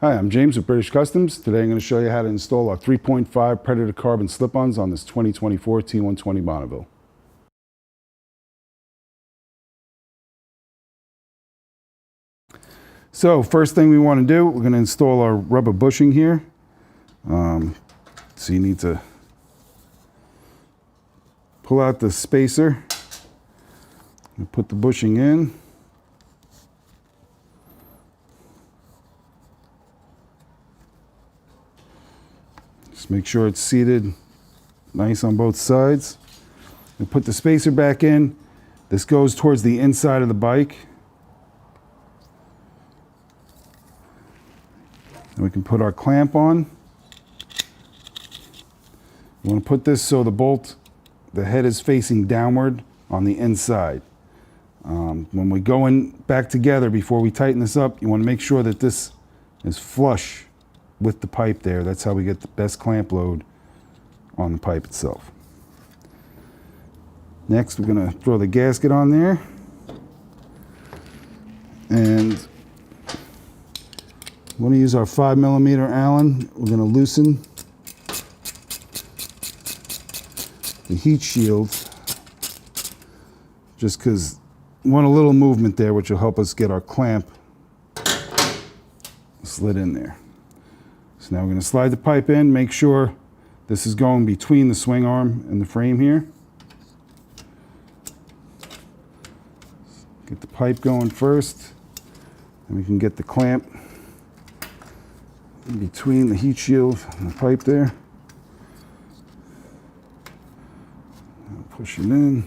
Hi, I'm James with British Customs. Today I'm going to show you how to install our 3.5 Predator carbon slip-ons on this 2024 T120 Bonneville. So first thing we want to do, we're going to install our rubber bushing here. So you need to pull out the spacer and put the bushing in. Just make sure it's seated nice on both sides. And put the spacer back in. This goes towards the inside of the bike. And we can put our clamp on. You want to put this so the head is facing downward on the inside. When we go in back together, before we tighten this up, you want to make sure that this is flush with the pipe there. That's how we get the best clamp load on the pipe itself. Next, we're going to throw the gasket on there. And we're going to use our 5mm Allen. We're going to loosen the heat shield just because we want a little movement there, which will help us get our clamp slid in there. So now we're going to slide the pipe in, make sure this is going between the swing arm and the frame here. Get the pipe going first, and we can get the clamp in between the heat shield and the pipe there. Push it in.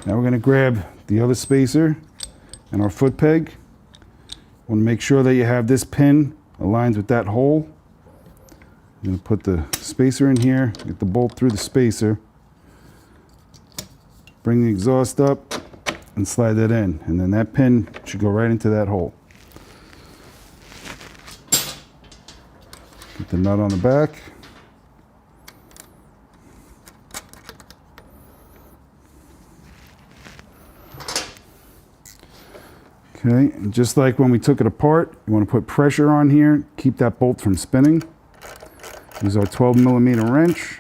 Now we're going to grab the other spacer and our foot peg. Want to make sure that you have this pin aligned with that hole. I'm going to put the spacer in here, get the bolt through the spacer, bring the exhaust up, and slide that in. And then that pin should go right into that hole. Get the nut on the back. Okay, and just like when we took it apart, you want to put pressure on here, keep that bolt from spinning. Use our 12mm wrench.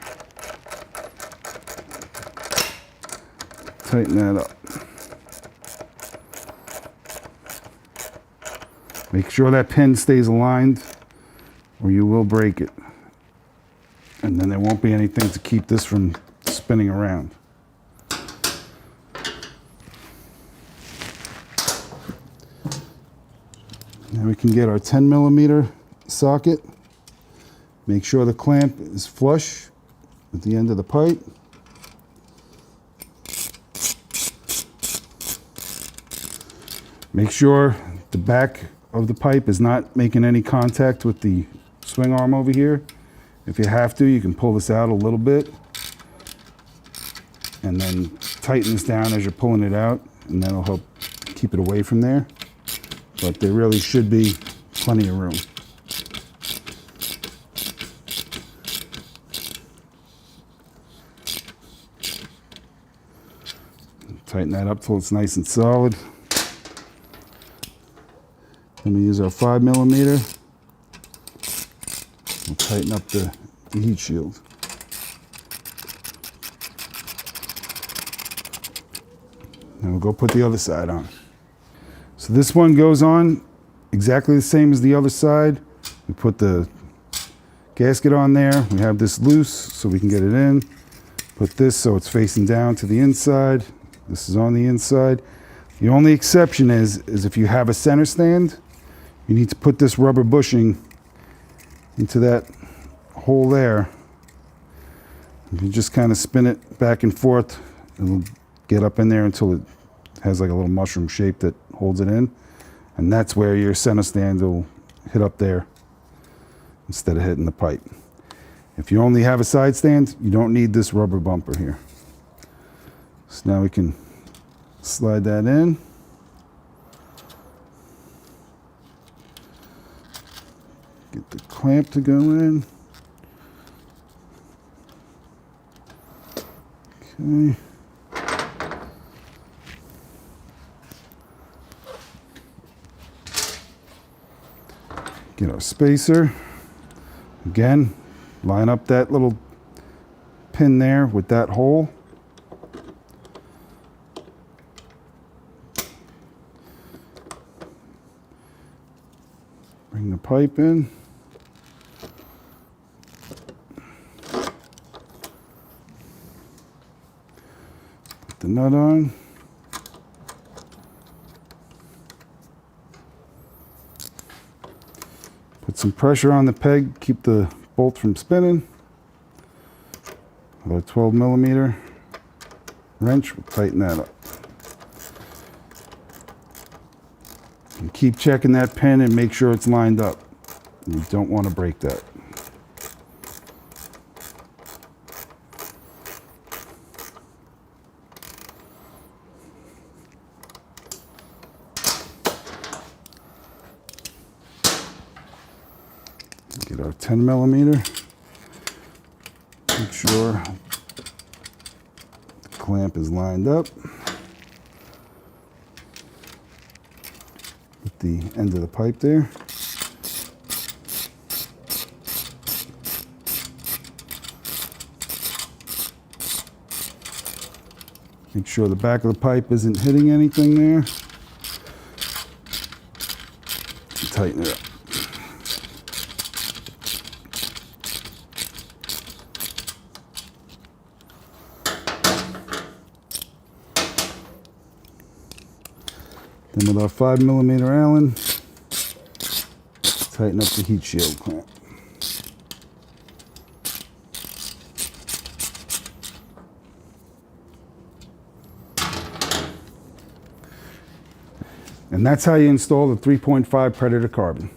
Tighten that up. Make sure that pin stays aligned or you will break it. And then there won't be anything to keep this from spinning around. Now we can get our 10mm socket. Make sure the clamp is flush at the end of the pipe. Make sure the back of the pipe is not making any contact with the swing arm over here. If you have to, you can pull this out a little bit and then tighten this down as you're pulling it out, and that'll help keep it away from there. But there really should be plenty of room. Tighten that up till it's nice and solid. Then we use our 5mm. We'll tighten up the heat shield. Now we'll go put the other side on. So this one goes on exactly the same as the other side. We put the gasket on there. We have this loose so we can get it in. Put this so it's facing down to the inside. This is on the inside. The only exception is if you have a center stand, you need to put this rubber bushing into that hole there. If you just kind of spin it back and forth, it'll get up in there until it has like a little mushroom shape that holds it in. And that's where your center stand will hit up there instead of hitting the pipe. If you only have a side stand, you don't need this rubber bumper here. So now we can slide that in. Get the clamp to go in. Okay. Get our spacer. Again, line up that little pin there with that hole. Bring the pipe in. Put the nut on. Put some pressure on the peg, keep the bolt from spinning. About a 12mm wrench will tighten that up. And keep checking that pin and make sure it's lined up. You don't want to break that. Get our 10mm. Make sure the clamp is lined up with the end of the pipe there. Make sure the back of the pipe isn't hitting anything there. And tighten it up. Then with our 5mm Allen, tighten up the heat shield clamp. And that's how you install the 3.5 Predator carbon.